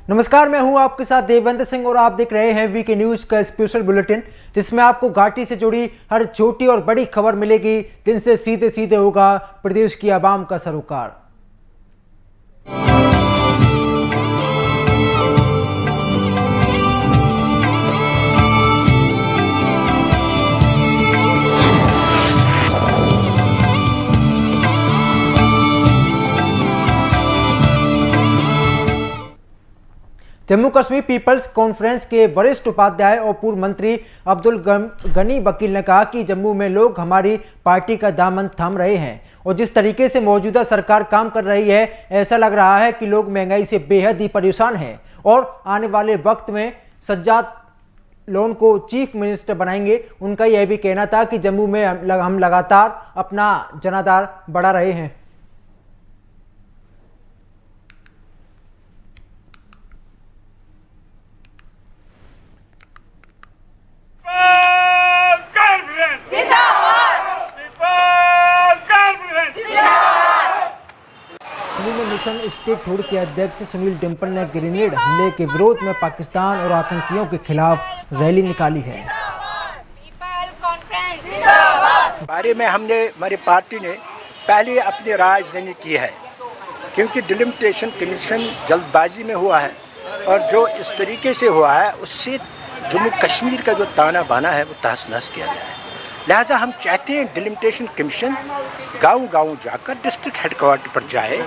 नमस्कार, मैं हूं आपके साथ देवेंद्र सिंह और आप देख रहे हैं वीके न्यूज का स्पेशल बुलेटिन, जिसमें आपको घाटी से जुड़ी हर छोटी और बड़ी खबर मिलेगी, जिनसे सीधे सीधे होगा प्रदेश की आवाम का सरोकार। जम्मू कश्मीर पीपल्स कॉन्फ्रेंस के वरिष्ठ उपाध्याय और पूर्व मंत्री अब्दुल गनी वकील ने कहा कि जम्मू में लोग हमारी पार्टी का दामन थाम रहे हैं और जिस तरीके से मौजूदा सरकार काम कर रही है, ऐसा लग रहा है कि लोग महंगाई से बेहद ही परेशान हैं और आने वाले वक्त में सज्जाद लोन को चीफ मिनिस्टर बनाएंगे। उनका यह भी कहना था कि जम्मू में हम लगातार अपना जनाधार बढ़ा रहे हैं। मिशन स्टेटहुड के अध्यक्ष सुनील डिम्पल ने ग्रेनेड हमले के विरोध में पाकिस्तान और आतंकियों के खिलाफ रैली निकाली है। बारे में हमारी पार्टी ने पहले अपनी राय जारी की है, क्योंकि डिलिमिटेशन कमीशन जल्दबाजी में हुआ है और जो इस तरीके से हुआ है उससे जम्मू कश्मीर का जो ताना बाना है वो तहस नहस किया गया है। लिहाजा हम चाहते हैं डिलिमिटेशन कमीशन गांव-गांव जाकर डिस्ट्रिक्ट हेडक्वार्टर पर जाए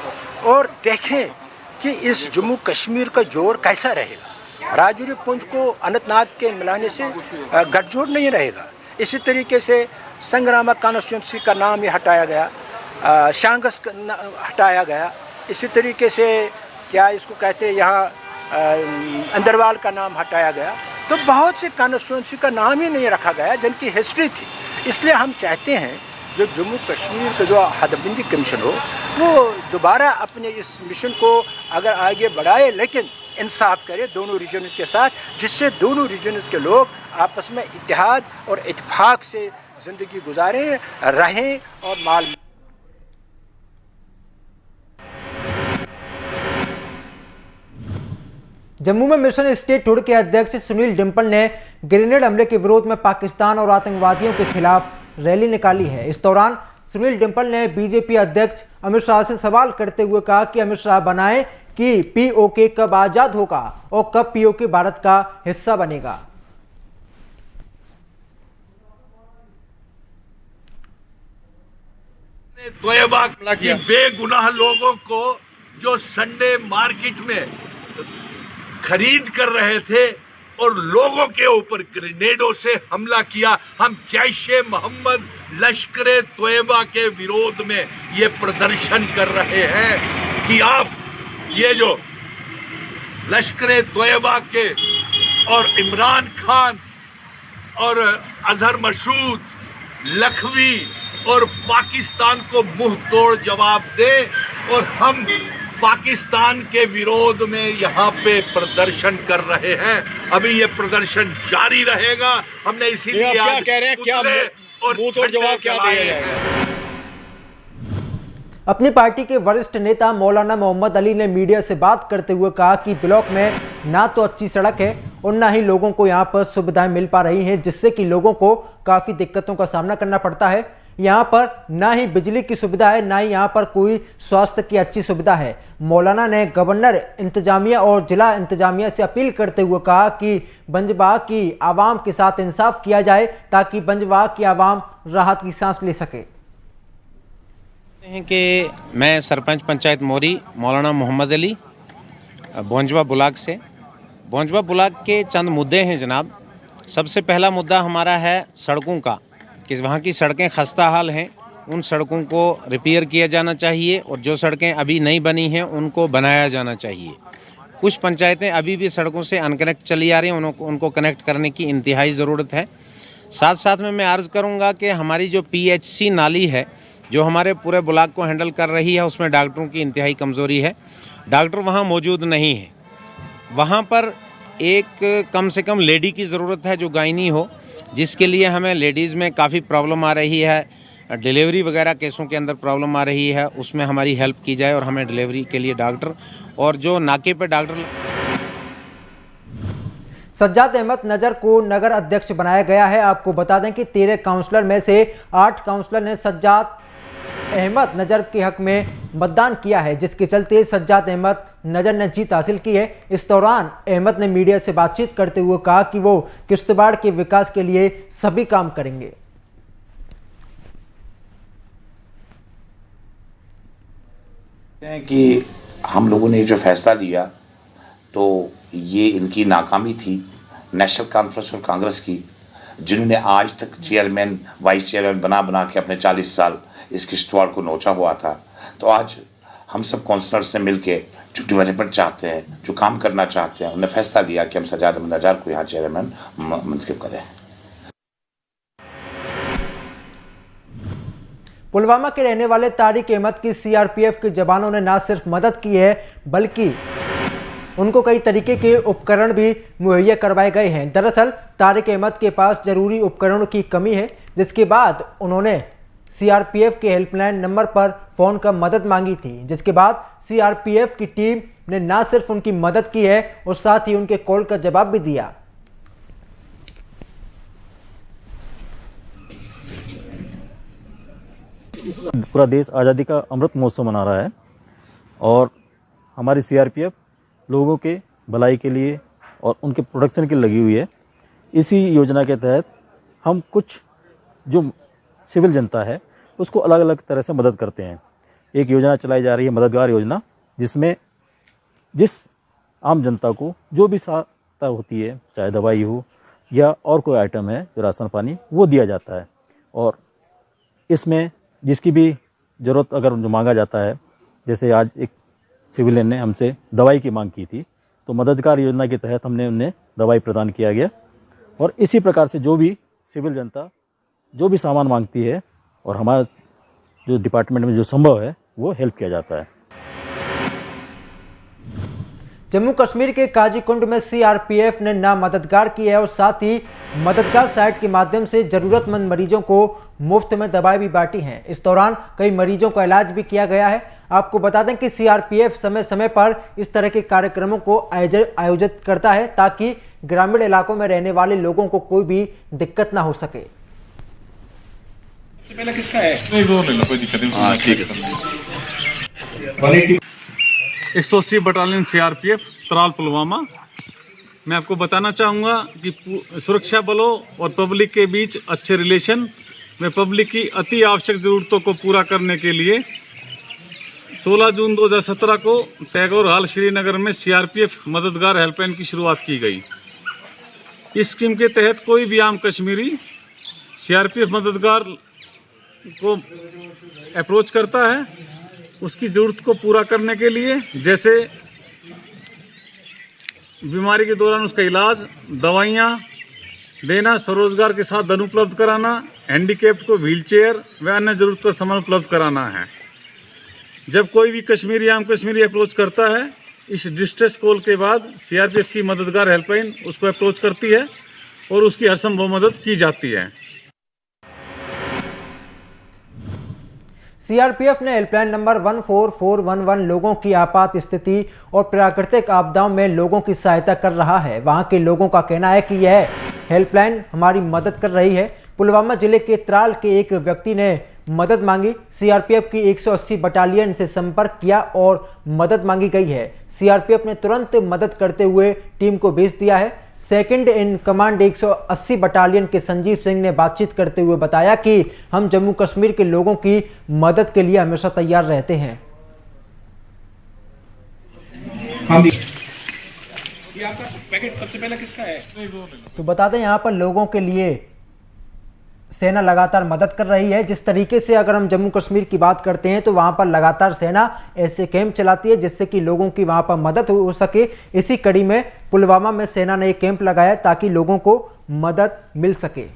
और देखें कि इस जम्मू कश्मीर का जोड़ कैसा रहेगा। राजौरी पुंछ को अनंतनाग के मिलाने से गठजोड़ नहीं रहेगा। इसी तरीके से संग्रामा कॉन्स्टिट्यूंसी का नाम ही हटाया गया, शांगस हटाया गया। इसी तरीके से क्या इसको कहते हैं, यहाँ अंदरवाल का नाम हटाया गया। तो बहुत से कॉन्स्टिट्यूंसी का नाम ही नहीं रखा गया जिनकी हिस्ट्री थी। इसलिए हम चाहते हैं जो जम्मू कश्मीर का जो हदबंदी कमीशन हो वो दोबारा अपने इस मिशन को अगर आगे बढ़ाए, लेकिन इंसाफ करे दोनों रीजन के साथ, जिससे दोनों रीजन के लोग आपस में इत्तेहाद और इत्तेफाक से ज़िंदगी गुजारें, रहें और माल। जम्मू में मिशन स्टेटहुड के अध्यक्ष सुनील डिम्पल ने ग्रेनेड हमले के विरोध में पाकिस्तान और आतंकवादियों के खिलाफ रैली निकाली है। इस दौरान सुनील डिम्पल ने बीजेपी अध्यक्ष अमित शाह से सवाल करते हुए कहा कि अमित शाह बनाए कि पीओके कब आजाद होगा और कब पीओके भारत का हिस्सा बनेगा। तोयबा की बेगुनाह लोगों को जो संडे मार्केट में खरीद कर रहे थे और लोगों के ऊपर ग्रेनेडों से हमला किया। हम जैशे मोहम्मद लश्करे तोयबा के विरोध में ये प्रदर्शन कर रहे हैं कि आप ये जो लश्करे तोयबा के और इमरान खान और अजहर मसूद, लखवी और पाकिस्तान को मुंह तोड़ जवाब दे और हम पाकिस्तान के विरोध में यहाँ पे प्रदर्शन कर रहे हैं। अभी ये प्रदर्शन जारी रहेगा। हमने इसीलिए क्या कह रहे हैं, क्या मुंह तोड़ जवाब क्या दिया जाएगा? अपनी पार्टी के वरिष्ठ नेता मौलाना मोहम्मद अली ने मीडिया से बात करते हुए कहा कि ब्लॉक में ना तो अच्छी सड़क है और ना ही लोगों को यहाँ पर सुविधाएं मिल पा रही हैं, जिससे कि लोगों को काफी दिक्कतों का सामना करना पड़ता है। यहाँ पर ना ही बिजली की सुविधा है, ना ही यहाँ पर कोई स्वास्थ्य की अच्छी सुविधा है। मौलाना ने गवर्नर इंतजामिया और जिला इंतजामिया से अपील करते हुए कहा कि बंजबाग की आवाम के साथ इंसाफ किया जाए ताकि बंजबाग की आवाम राहत की सांस ले सके। कि मैं सरपंच पंचायत मोरी मौलाना मोहम्मद अली बोंजवा ब्लॉक से। बोंजवा ब्लॉक के चंद मुद्दे हैं जनाब। सबसे पहला मुद्दा हमारा है सड़कों का, कि वहाँ की सड़कें खस्ता हाल हैं, उन सड़कों को रिपेयर किया जाना चाहिए और जो सड़कें अभी नहीं बनी हैं उनको बनाया जाना चाहिए। कुछ पंचायतें अभी भी सड़कों से अनकनेक्ट चली आ रही हैं, उनको कनेक्ट करने की इंतहाई ज़रूरत है। साथ साथ में मैं अर्ज़ करूँगा कि हमारी जो PHC नाली है जो हमारे पूरे ब्लॉक को हैंडल कर रही है, उसमें डॉक्टरों की इंतहाई कमज़ोरी है। डॉक्टर वहाँ मौजूद नहीं है। वहाँ पर एक कम से कम लेडी की ज़रूरत है जो गायनी हो, जिसके लिए हमें लेडीज़ में काफ़ी प्रॉब्लम आ रही है। डिलीवरी वगैरह केसों के अंदर प्रॉब्लम आ रही है, उसमें हमारी हेल्प की जाए और हमें डिलीवरी के लिए डॉक्टर और जो नाके पे डॉक्टर सज्जाद अहमद नजर को नगर अध्यक्ष बनाया गया है। आपको बता दें कि 13 काउंसलर में से 8 काउंसलर ने सज्जाद अहमद नजर के हक में मतदान किया है, जिसके चलते सज्जाद अहमद नजर ने जीत हासिल की है। इस दौरान अहमद ने मीडिया से बातचीत करते हुए कहा कि वो किश्तवाड़ के विकास के लिए सभी काम करेंगे। कि हम लोगों ने जो फैसला लिया तो ये इनकी नाकामी थी नेशनल कॉन्फ्रेंस और कांग्रेस की, जिन्होंने आज तक चेयरमैन वाइस चेयरमैन बना के अपने 40 साल इस किश्तवाड़ को नोचा हुआ था। तो आज हम सब काउंसलर्स से मिलके जो डेवलपमेंट चाहते हैं, जो काम करना चाहते हैं, उन्होंने फैसला लिया कि हम सज्जाद अहमद नजार को यहाँ चेयरमैन मुंतखब करें। पुलवामा के रहने वाले तारिक अहमद की सीआरपीएफ के जवानों ने न सिर्फ मदद की है बल्कि उनको कई तरीके के उपकरण भी मुहैया करवाए गए हैं। दरअसल तारिक अहमद के पास जरूरी उपकरणों की कमी है, जिसके बाद उन्होंने सीआरपीएफ के हेल्पलाइन नंबर पर फोन कर मदद मांगी थी, जिसके बाद सीआरपीएफ की टीम ने न सिर्फ उनकी मदद की है और साथ ही उनके कॉल का जवाब भी दिया। पूरा देश आज़ादी का अमृत महोत्सव मना रहा है और हमारी सीआरपीएफ लोगों के भलाई के लिए और उनके प्रोटेक्शन के लिए लगी हुई है। इसी योजना के तहत हम कुछ जो सिविल जनता है उसको अलग अलग तरह से मदद करते हैं। एक योजना चलाई जा रही है मददगार योजना, जिसमें जिस आम जनता को जो भी सहायता होती है, चाहे दवाई हो या और कोई आइटम है जो राशन पानी, वो दिया जाता है। और इसमें जिसकी भी ज़रूरत अगर जो मांगा जाता है, जैसे आज एक सिविलियन ने हमसे दवाई की मांग की थी, तो मददगार योजना के तहत हमने उन्हें दवाई प्रदान किया गया। और इसी प्रकार से जो भी सिविल जनता जो भी सामान मांगती है और हमारा जो डिपार्टमेंट में जो संभव है वो हेल्प किया जाता है। जम्मू कश्मीर के काजीकुंड में सीआरपीएफ ने ना मददगार की है और साथ ही मददगार साइट के माध्यम से जरूरतमंद मरीजों को मुफ्त में दवाएं भी बांटी हैं। इस दौरान कई मरीजों का इलाज भी किया गया है। आपको बता दें कि सीआरपीएफ समय समय पर इस तरह के कार्यक्रमों को आयोजित करता है ताकि ग्रामीण इलाकों में रहने वाले लोगों को कोई भी दिक्कत ना हो सके। पहला किसका है? नहीं, वो ले लो, कोई दिक्कत नहीं। हाँ, ठीक है। 180 बटालियन सीआरपीएफ त्राल पुलवामा। मैं आपको बताना चाहूँगा कि सुरक्षा बलों और पब्लिक के बीच अच्छे रिलेशन में पब्लिक की अति आवश्यक ज़रूरतों को पूरा करने के लिए 16 जून 2017 को टैगोर हॉल श्रीनगर में सीआरपीएफ मददगार हेल्पलाइन की शुरुआत की गई। इस स्कीम के तहत कोई भी आम कश्मीरी सीआरपीएफ मददगार को अप्रोच करता है उसकी ज़रूरत को पूरा करने के लिए, जैसे बीमारी के दौरान उसका इलाज, दवाइयाँ देना, स्वरोजगार के साथ धन उपलब्ध कराना, हैंडीकैप्ड को व्हीलचेयर व अन्य ज़रूरत का सामान उपलब्ध कराना है। जब कोई भी कश्मीरी आम कश्मीरी अप्रोच करता है, इस डिस्ट्रेस कॉल के बाद सीआरपीएफ की मददगार हेल्पलाइन उसको अप्रोच करती है और उसकी हर संभव मदद की जाती है। सीआरपीएफ ने हेल्पलाइन नंबर 14411 लोगों की आपात स्थिति और प्राकृतिक आपदाओं में लोगों की सहायता कर रहा है। वहां के लोगों का कहना है कि यह हेल्पलाइन हमारी मदद कर रही है। पुलवामा जिले के त्राल के एक व्यक्ति ने मदद मांगी। सीआरपीएफ की 180 बटालियन से संपर्क किया और मदद मांगी गई है। सीआरपीएफ ने तुरंत मदद करते हुए टीम को भेज दिया है। सेकंड इन कमांड 180 बटालियन के संजीव सिंह ने बातचीत करते हुए बताया कि हम जम्मू कश्मीर के लोगों की मदद के लिए हमेशा तैयार रहते हैं। ये आपका पैकेट सबसे पहले किसका है? तो बता दें यहाँ पर लोगों के लिए सेना लगातार मदद कर रही है। जिस तरीके से अगर हम जम्मू कश्मीर की बात करते हैं तो वहां पर लगातार सेना ऐसे कैंप चलाती है जिससे कि लोगों की वहां पर मदद हो सके। इसी कड़ी में पुलवामा में सेना ने एक कैंप लगाया ताकि लोगों को मदद मिल सके।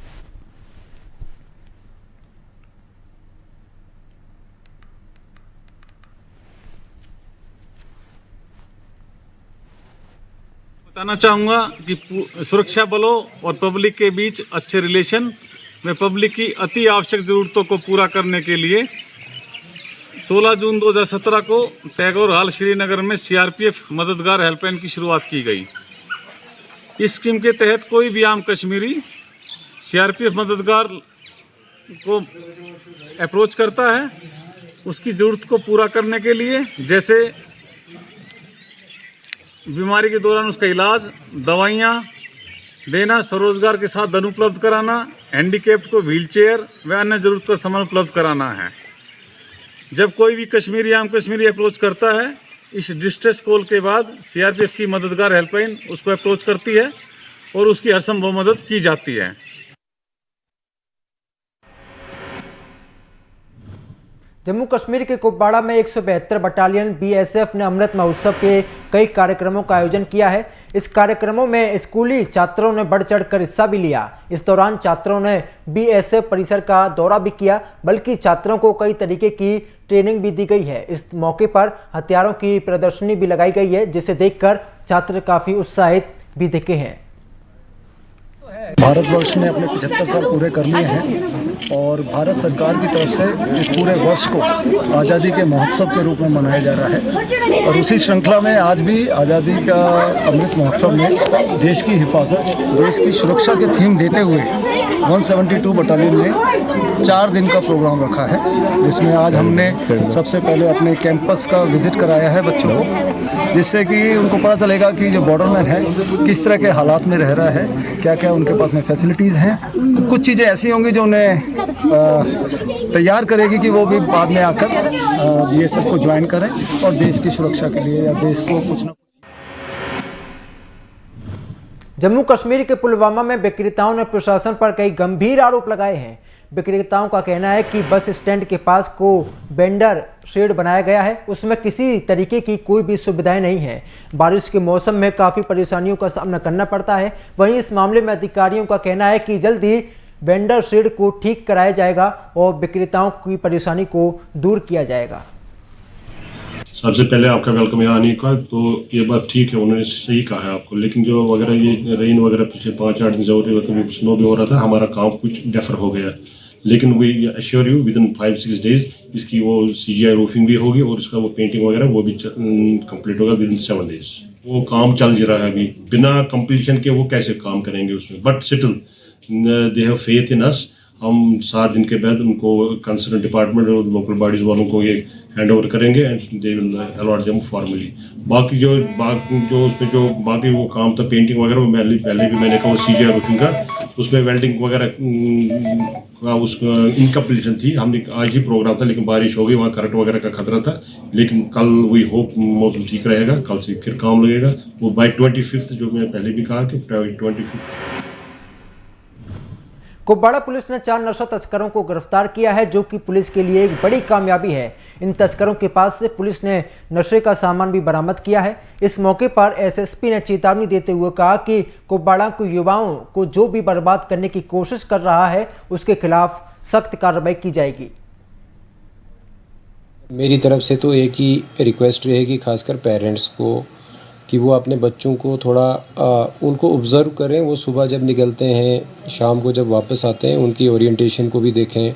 बताना चाहूँगा कि सुरक्षा बलों और पब्लिक के बीच अच्छे रिलेशन में पब्लिक की अति आवश्यक ज़रूरतों को पूरा करने के लिए 16 जून 2017 को टैगोर हॉल श्रीनगर में सीआरपीएफ मददगार हेल्पलाइन की शुरुआत की गई। इस स्कीम के तहत कोई भी आम कश्मीरी सीआरपीएफ मददगार को अप्रोच करता है उसकी ज़रूरत को पूरा करने के लिए, जैसे बीमारी के दौरान उसका इलाज, दवाइयाँ देना, स्वरोजगार के साथ धन उपलब्ध कराना, हैंडीकैप्ड को व्हीलचेयर व अन्य ज़रूरत का सामान उपलब्ध कराना है। जब कोई भी कश्मीरी आम कश्मीरी अप्रोच करता है, इस डिस्ट्रेस कॉल के बाद सीआरपीएफ की मददगार हेल्पलाइन उसको अप्रोच करती है और उसकी हर संभव मदद की जाती है। जम्मू कश्मीर के कुपवाड़ा में 172 बटालियन बीएसएफ ने अमृत महोत्सव के कई कार्यक्रमों का आयोजन किया है। इस कार्यक्रमों में स्कूली छात्रों ने बढ़ चढ़कर हिस्सा भी लिया। इस दौरान छात्रों ने बीएसएफ परिसर का दौरा भी किया, बल्कि छात्रों को कई तरीके की ट्रेनिंग भी दी गई है। इस मौके पर हथियारों की प्रदर्शनी भी लगाई गई है, जिसे देखकर छात्र काफी उत्साहित भी दिखे हैं। भारतवर्ष ने अपने 75 साल पूरे कर लिए हैं और भारत सरकार की तरफ से इस पूरे वर्ष को आज़ादी के महोत्सव के रूप में मनाया जा रहा है और उसी श्रृंखला में आज भी आज़ादी का अमृत महोत्सव में देश की हिफाजत, देश की सुरक्षा के थीम देते हुए 172 बटालियन ने 4 दिन का प्रोग्राम रखा है, जिसमें आज हमने सबसे पहले अपने कैंपस का विजिट कराया है बच्चों को, जिससे कि उनको पता चलेगा कि जो बॉर्डरमैन है किस तरह के हालात में रह रहा है, क्या क्या उनके पास में फैसिलिटीज़ हैं। कुछ चीज़ें ऐसी होंगी जो उन्हें तैयार करेगी कि वो भी बाद में आकर ये सब को ज्वाइन करें और देश की सुरक्षा के लिए या देश को कुछ न। जम्मू कश्मीर के पुलवामा में विक्रेताओं ने प्रशासन पर कई गंभीर आरोप लगाए हैं। विक्रेताओं का कहना है कि बस स्टैंड के पास को वेंडर शेड बनाया गया है, उसमें किसी तरीके की कोई भी सुविधाएं नहीं है। बारिश के मौसम में काफ़ी परेशानियों का सामना करना पड़ता है। वहीं इस मामले में अधिकारियों का कहना है कि जल्द ही वेंडर शेड को ठीक कराया जाएगा और विक्रेताओं की परेशानी को दूर किया जाएगा। सबसे पहले आपका वेलकम यहाँ आने का, तो ये बात ठीक है, उन्होंने सही कहा है आपको, लेकिन जो वगैरह ये रेन वगैरह पिछले 5-8 दिन से हो रही है, स्नो भी हो रहा था, हमारा काम कुछ डेफर हो गया, लेकिन we assure you within 5-6 days इसकी वो CGI रूफिंग भी होगी और इसका वो पेंटिंग वगैरह वो भी कंप्लीट होगा विद इन 7 डेज। वो काम चल रहा है अभी, बिना कंप्लीशन के वो कैसे काम करेंगे उसमें, but still they have faith in us. हम 7 दिन के बाद उनको कंसर्न डिपार्टमेंट और लोकल बॉडीज वालों को ये हैंड ओवर करेंगे and they will allot them formally. बाकी जो उसमें जो बाकी वो काम था पेंटिंग वगैरह, वो पहले भी मैंने कहा CGI रूफिंग का, उसमें वेल्डिंग वगैरह का उसका इनकम्प्लीशन थी। हमने आज ही प्रोग्राम था, लेकिन बारिश हो गई, वहाँ करंट वगैरह का खतरा था, लेकिन कल वी होप मौसम ठीक रहेगा, कल से फिर काम लगेगा। वो बाई 25 जो मैं पहले भी कहा कि 25। कुपवाड़ा पुलिस ने 4 नशा तस्करों को गिरफ्तार किया है, जो कि पुलिस के लिए एक बड़ी कामयाबी है। इन तस्करों के पास से पुलिस ने नशे का सामान भी बरामद किया है। इस मौके पर SSP ने चेतावनी देते हुए कहा कि कुपवाड़ा के युवाओं को जो भी बर्बाद करने की कोशिश कर रहा है उसके खिलाफ सख्त कार्रवाई की जाएगी। मेरी तरफ से तो एक ही रिक्वेस्ट रहेगी, खासकर पेरेंट्स को, कि वो अपने बच्चों को थोड़ा उनको ऑब्ज़र्व करें। वो सुबह जब निकलते हैं, शाम को जब वापस आते हैं, उनकी ओरिएंटेशन को भी देखें।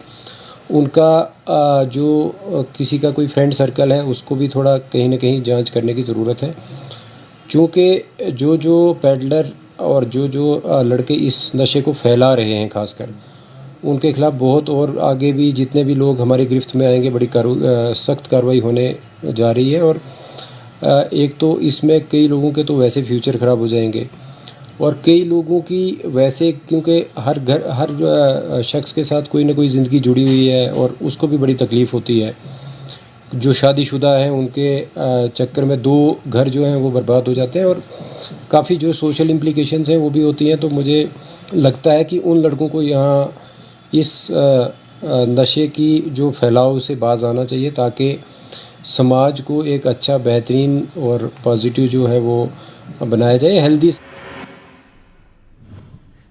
उनका जो किसी का कोई फ्रेंड सर्कल है उसको भी थोड़ा कहीं ना कहीं जांच करने की ज़रूरत है, क्योंकि जो पेडलर और जो लड़के इस नशे को फैला रहे हैं खासकर, उनके खिलाफ़ बहुत और आगे भी जितने भी लोग हमारी गिरफ्त में आएंगे बड़ी सख्त कार्रवाई होने जा रही है। और एक तो इसमें कई लोगों के तो वैसे फ्यूचर ख़राब हो जाएंगे और कई लोगों की वैसे, क्योंकि हर शख्स के साथ कोई ना कोई ज़िंदगी जुड़ी हुई है और उसको भी बड़ी तकलीफ़ होती है। जो शादीशुदा हैं उनके चक्कर में 2 घर जो हैं वो बर्बाद हो जाते हैं और काफ़ी जो सोशल इम्प्लिकेशंस हैं वो भी होती हैं। तो मुझे लगता है कि उन लड़कों को यहाँ इस नशे की जो फैलाव से बाज आना चाहिए, ताकि समाज को एक अच्छा, बेहतरीन और पॉजिटिव जो है वो बनाया जाए, हेल्दी।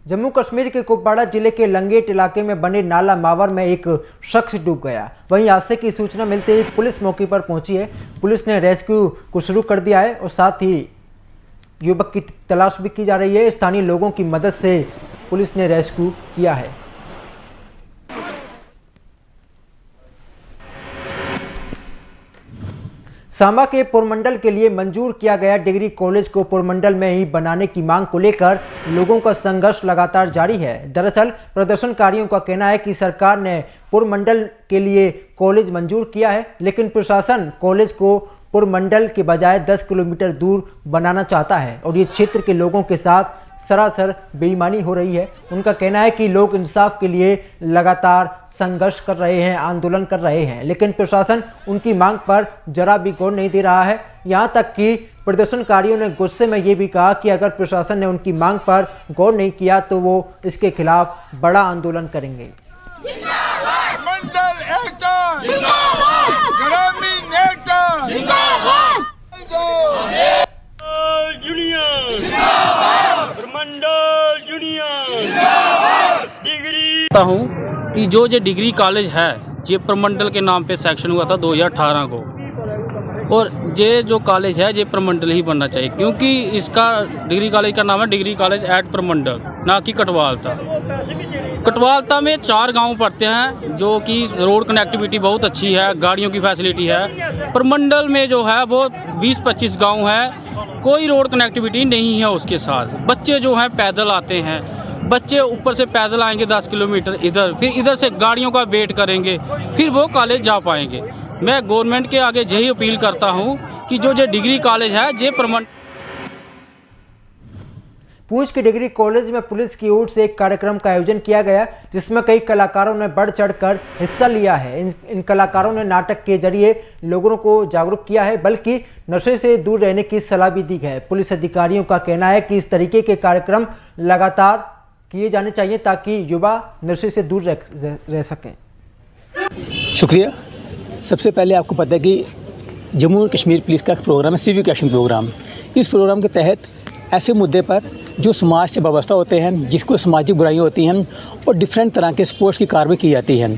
जम्मू कश्मीर के कुपवाड़ा जिले के लंगेट इलाके में बने नाला मावर में एक शख्स डूब गया। वहीं हादसे की सूचना मिलते ही पुलिस मौके पर पहुंची है। पुलिस ने रेस्क्यू को शुरू कर दिया है और साथ ही युवक की तलाश भी की जा रही है। स्थानीय लोगों की मदद से पुलिस ने रेस्क्यू किया है। सांबा के पुरमंडल के लिए मंजूर किया गया डिग्री कॉलेज को पुरमंडल में ही बनाने की मांग को लेकर लोगों का संघर्ष लगातार जारी है। दरअसल प्रदर्शनकारियों का कहना है कि सरकार ने पुरमंडल के लिए कॉलेज मंजूर किया है, लेकिन प्रशासन कॉलेज को पुरमंडल के बजाय 10 किलोमीटर दूर बनाना चाहता है और ये क्षेत्र के लोगों के साथ सरासर बेईमानी हो रही है। उनका कहना है कि लोग इंसाफ के लिए लगातार संघर्ष कर रहे हैं, आंदोलन कर रहे हैं, लेकिन प्रशासन उनकी मांग पर जरा भी गौर नहीं दे रहा है। यहां तक कि प्रदर्शनकारियों ने गुस्से में ये भी कहा कि अगर प्रशासन ने उनकी मांग पर गौर नहीं किया तो वो इसके खिलाफ बड़ा आंदोलन करेंगे। हूँ कि जो ये डिग्री कॉलेज है ये प्रमंडल के नाम पे सेक्शन हुआ था 2018 को, और ये जो कॉलेज है ये प्रमंडल ही बनना चाहिए, क्योंकि इसका डिग्री कॉलेज का नाम है डिग्री कॉलेज एट प्रमंडल, ना कि कटवालता। कटवालता में 4 गांव पड़ते हैं, जो कि रोड कनेक्टिविटी बहुत अच्छी है, गाड़ियों की फैसिलिटी है। प्रमंडल में जो है वो 20-25 गांव है, कोई रोड कनेक्टिविटी नहीं है। उसके साथ बच्चे जो हैं पैदल आते हैं, बच्चे ऊपर से पैदल आएंगे 10 किलोमीटर इधर, फिर इधर से गाड़ियों का वेट करेंगे, फिर वो कॉलेज जा पाएंगे। मैं गवर्नमेंट के आगे यही अपील करता हूं कि जो ये डिग्री कॉलेज है ये पूंछ के डिग्री कॉलेज में पुलिस की ओर से एक कार्यक्रम का आयोजन किया गया, जिसमें कई कलाकारों ने बढ़ चढ़कर हिस्सा लिया है। इन कलाकारों ने नाटक के जरिए लोगों को जागरूक किया है, बल्कि नशे से दूर रहने की सलाह भी दी है। पुलिस अधिकारियों का कहना है कि इस तरीके के कार्यक्रम लगातार किए जाने चाहिए ताकि युवा नशे से दूर रह सकें। शुक्रिया। सबसे पहले आपको पता है कि जम्मू और कश्मीर पुलिस का एक प्रोग्राम है, सिविक एक्शन प्रोग्राम। इस प्रोग्राम के तहत ऐसे मुद्दे पर जो समाज से वाबस्ता होते हैं, जिसको सामाजिक बुराइयां होती हैं, और डिफरेंट तरह के स्पोर्ट्स की कार्रवाई की जाती है।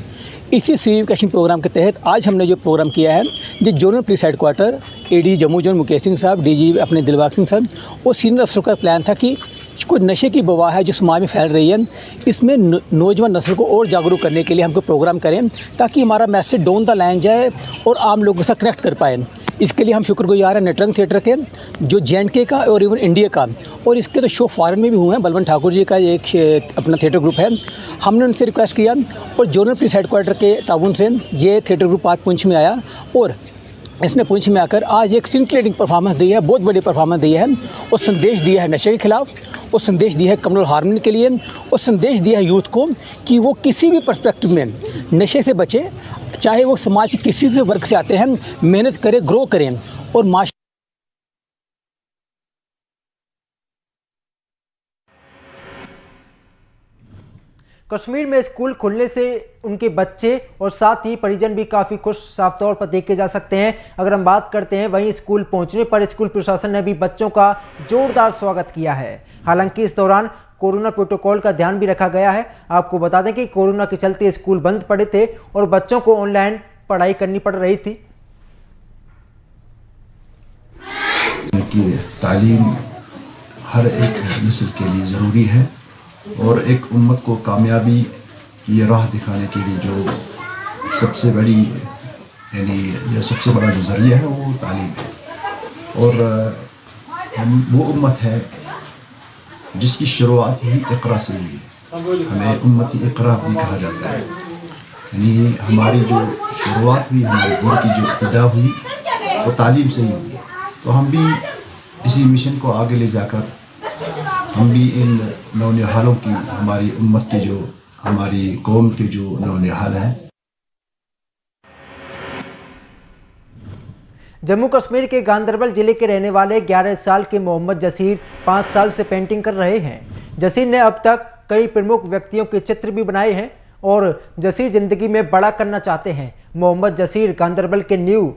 इसी सिविक एक्शन प्रोग्राम के तहत आज हमने जो प्रोग्राम किया है, जो zonal police headquarter AD Jammu zone Mukesh Singh साहब, डीजी अपने दिलबाग सिंह साहब और सीनियर अफसरों का प्लान था कि कोई नशे की वबा है जो समाज में फैल रही है, इसमें नौजवान नस्ल को और जागरूक करने के लिए हमको प्रोग्राम करें, ताकि हमारा मैसेज डाउन द लाइन जाए और आम लोगों के साथ कनेक्ट कर पाएँ। इसके लिए हम शुक्रगुजार हैं नटरंग थिएटर के, जो JNK का और इवन इंडिया का, और इसके तो शो फॉरेन में भी हुए हैं। बलवंत ठाकुर जी का एक अपना थिएटर ग्रुप है, हमने उनसे रिक्वेस्ट किया और जोनल पुलिस हेडक्वार्टर के ताउन से ये थिएटर ग्रुप आज पुंछ में आया, और इसने पुंछ में आकर आज एक सिंक्लेटिंग परफॉर्मेंस दी है, बहुत बड़ी परफॉर्मेंस दी है, और संदेश दिया है नशे के खिलाफ, और संदेश दिया है कम्युनल हार्मनी के लिए, और संदेश दिया है यूथ को कि वो किसी भी पर्सपेक्टिव में नशे से बचे, चाहे वो समाज के किसी से वर्ग से आते हैं, मेहनत करें, ग्रो करें और माश। कश्मीर में स्कूल खुलने से उनके बच्चे और साथ ही परिजन भी काफ़ी खुश साफ तौर पर देखे जा सकते हैं। अगर हम बात करते हैं वहीं स्कूल पहुंचने पर स्कूल प्रशासन ने भी बच्चों का जोरदार स्वागत किया है। हालांकि इस दौरान कोरोना प्रोटोकॉल का ध्यान भी रखा गया है। आपको बता दें कि कोरोना के चलते स्कूल बंद पड़े थे और बच्चों को ऑनलाइन पढ़ाई करनी पड़ रही थी। तालीम हर एक नस्ल के लिए ज़रूरी है, और एक उम्मत को कामयाबी की राह दिखाने के लिए जो सबसे बड़ी जो सबसे बड़ा जो ज़रिया है वो तालीम है। और हम वो उम्मत है जिसकी शुरुआत ही इक़रा से हुई है। हमें उम्मती इक़रा भी कहा जाता है, यानी हमारी जो शुरुआत हुई, हमारे दौर की जो इब्तिदा हुई वो तालीम से ही हुई। तो हम भी इसी मिशन को आगे ले जाकर हम भी इन नौनिहालों की, हमारी उम्मत के जो, हमारी कौम के जो नौनिहाल हैं। जम्मू कश्मीर के गांदरबल जिले के रहने वाले 11 साल के मोहम्मद जसीर 5 साल से पेंटिंग कर रहे हैं। जसीर ने अब तक कई प्रमुख व्यक्तियों के चित्र भी बनाए हैं और जसीर जिंदगी में बड़ा करना चाहते हैं। मोहम्मद जसीर गांदरबल के न्यू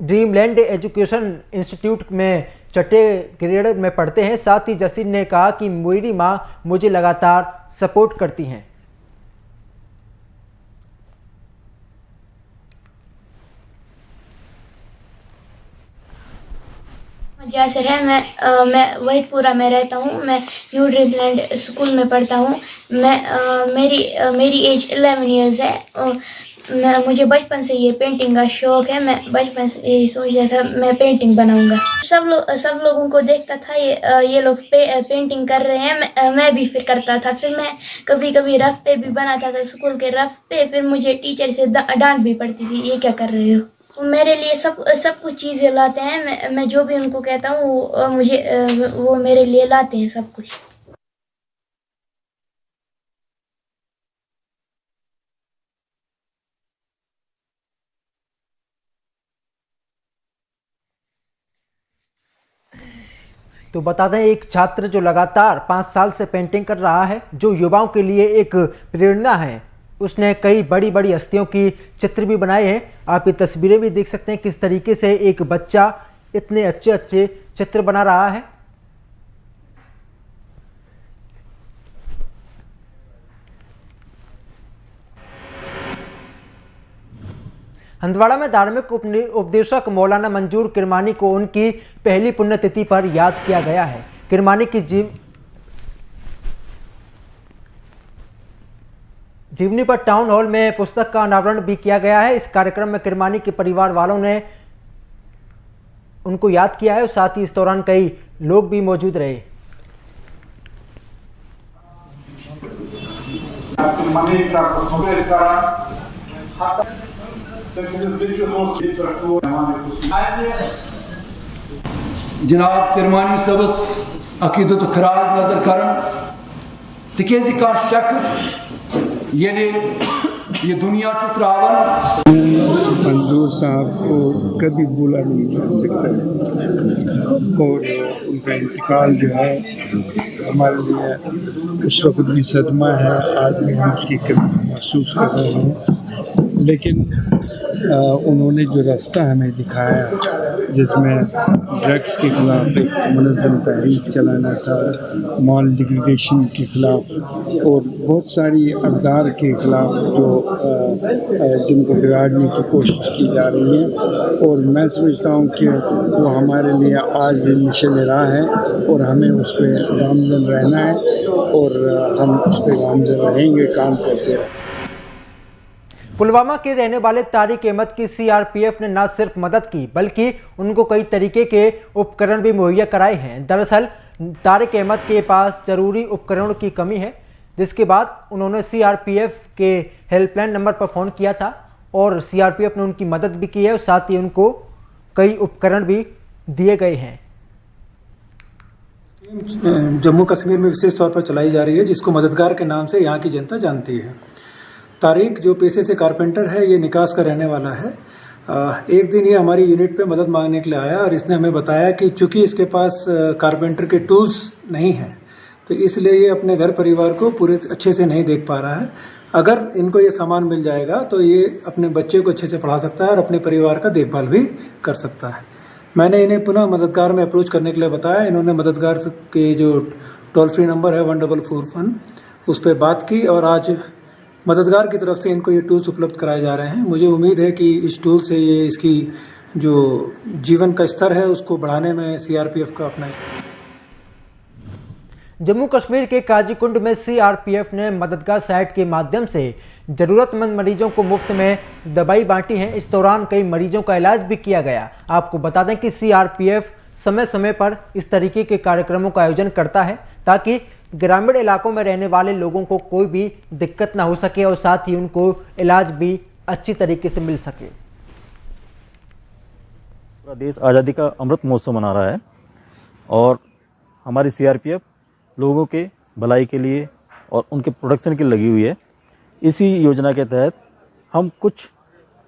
ड्रीमलैंड एजुकेशन इंस्टीट्यूट में छठे ग्रेड में पढ़ते हैं। साथ ही जसीर ने कहा कि मेरी माँ मुझे लगातार सपोर्ट करती हैं। जासिर है, मैं वहीदपुरा में रहता हूँ। मैं न्यू ड्रीमलैंड स्कूल में पढ़ता हूँ। मेरी एज 11 ईयर्स है। मुझे बचपन से ये पेंटिंग का शौक है। मैं बचपन से यही सोचा था मैं पेंटिंग बनाऊंगा। सब लोगों को देखता था ये लोग पेंटिंग कर रहे हैं, मैं भी फिर करता था। फिर मैं कभी कभी रफ पे भी बनाता था, स्कूल के रफ पे। फिर मुझे टीचर से डांट भी पड़ती थी, ये क्या कर रहे हो। मेरे लिए सब कुछ चीज़ें लाते हैं। मैं जो भी उनको कहता हूँ वो मेरे लिए लाते हैं सब कुछ। तो बता दें, एक छात्र जो लगातार 5 साल से पेंटिंग कर रहा है, जो युवाओं के लिए एक प्रेरणा है, उसने कई बड़ी बड़ी हस्तियों की चित्र भी बनाए हैं। आप ये तस्वीरें भी देख सकते हैं किस तरीके से एक बच्चा इतने अच्छे अच्छे चित्र बना रहा है। हंदवाड़ा में धार्मिक उपदेशक मौलाना मंजूर किरमानी को उनकी पहली पुण्यतिथि पर याद किया गया है। किरमानी की जीवनी पर टाउन हॉल में पुस्तक का अनावरण भी किया गया है। इस कार्यक्रम में किरमानी के परिवार वालों ने उनको याद किया है और साथ ही इस दौरान कई लोग भी मौजूद रहे। जनाब किरमानी सबस अकीदत खराज नजर करन तिकेज का शख्स ये दुनिया को त्रावन मंजूर साहब को कभी भूला नहीं जा सकता है और उनका इंतकाल जो है हमारे लिए उस वक्त भी सदमा है। आज भी हम उसकी कमी महसूस कर रहे हैं, लेकिन उन्होंने जो रास्ता हमें दिखाया जिसमें ड्रग्स के ख़िलाफ़ एक मुनज़्ज़म तहरीक चलाना था, मॉल डिग्रेडेशन के ख़िलाफ़ और बहुत सारी अक़दार के ख़िलाफ़ जिनको बिगाड़ने की कोशिश की जा रही है। और मैं समझता हूँ कि वो हमारे लिए आज मिशन राह है और हमें उस पर गामज़न रहना है और हम उस पर गामज़न रहेंगे, काम करते रहेंगे। पुलवामा के रहने वाले तारिक अहमद की सीआरपीएफ ने न सिर्फ मदद की बल्कि उनको कई तरीके के उपकरण भी मुहैया कराए हैं। दरअसल तारिक अहमद के पास जरूरी उपकरणों की कमी है, जिसके बाद उन्होंने सीआरपीएफ के हेल्पलाइन नंबर पर फ़ोन किया था और सीआरपीएफ ने उनकी मदद भी की है और साथ ही उनको कई उपकरण भी दिए गए हैं। जम्मू कश्मीर में विशेष तौर पर चलाई जा रही है, जिसको मददगार के नाम से यहाँ की जनता जानती है। तारिक जो पेशे से कारपेंटर है, ये निकास का रहने वाला है। एक दिन ये हमारी यूनिट पे मदद मांगने के लिए आया और इसने हमें बताया कि चूंकि इसके पास कारपेंटर के टूल्स नहीं हैं, तो इसलिए ये अपने घर परिवार को पूरे अच्छे से नहीं देख पा रहा है। अगर इनको ये सामान मिल जाएगा तो ये अपने बच्चे को अच्छे से पढ़ा सकता है और अपने परिवार का देखभाल भी कर सकता है। मैंने इन्हें पुनः मददगार में अप्रोच करने के लिए बताया। इन्होंने मददगार के जो टोल फ्री नंबर है 1441 उस पर बात की और आज मददगार की तरफ से इनको ये टूल्स उपलब्ध कराए जा रहे हैं। मुझे उम्मीद है कि इस टूल से ये इसकी जो जीवन का स्तर है उसको बढ़ाने में सीआरपीएफ का अपना। जम्मू कश्मीर के काजीकुंड में सीआरपीएफ ने मददगार साइट के माध्यम से जरूरतमंद मरीजों को मुफ्त में दवाई बांटी है। इस दौरान कई मरीजों का इलाज भी किया गया। आपको बता दें कि सीआरपीएफ समय समय पर इस तरीके के कार्यक्रमों का आयोजन करता है ताकि ग्रामीण इलाकों में रहने वाले लोगों को कोई भी दिक्कत ना हो सके और साथ ही उनको इलाज भी अच्छी तरीके से मिल सके। पूरा देश आज़ादी का अमृत महोत्सव मना रहा है और हमारी सीआरपीएफ लोगों के भलाई के लिए और उनके प्रोटेक्शन के लिए लगी हुई है। इसी योजना के तहत हम कुछ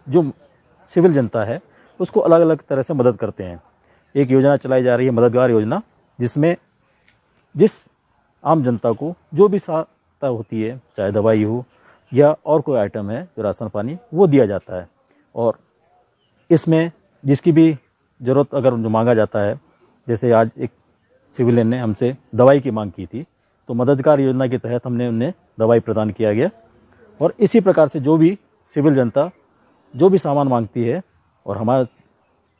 जो सिविल जनता है उसको अलग अलग तरह से मदद करते हैं। एक योजना चलाई जा रही है मददगार योजना, जिसमें जिस आम जनता को जो भी सहायता होती है, चाहे दवाई हो या और कोई आइटम है जो राशन पानी, वो दिया जाता है। और इसमें जिसकी भी ज़रूरत अगर जो मांगा जाता है, जैसे आज एक सिविलियन ने हमसे दवाई की मांग की थी, तो मददगार योजना के तहत हमने उन्हें दवाई प्रदान किया गया। और इसी प्रकार से जो भी सिविल जनता जो भी सामान मांगती है और हमारा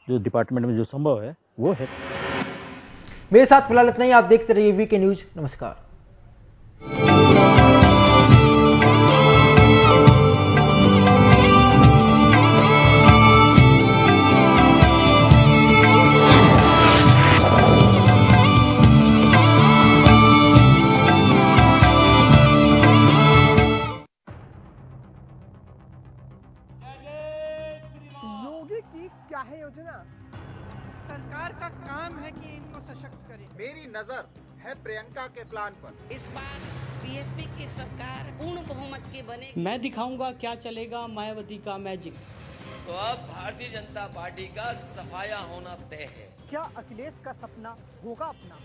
जो डिपार्टमेंट में जो संभव है वो है। मेरे साथ फिलहाल इतना ही। आप देखते रहिए वीके न्यूज। नमस्कार। क्या है योजना? सरकार का काम है कि इनको सशक्त करे। मेरी नजर है प्रियंका के प्लान पर। इस बार बीएसपी की सरकार पूर्ण बहुमत की बनेगी। मैं दिखाऊंगा क्या चलेगा मायावती का मैजिक। तो अब भारतीय जनता पार्टी का सफाया होना तय है। क्या अखिलेश का सपना होगा अपना?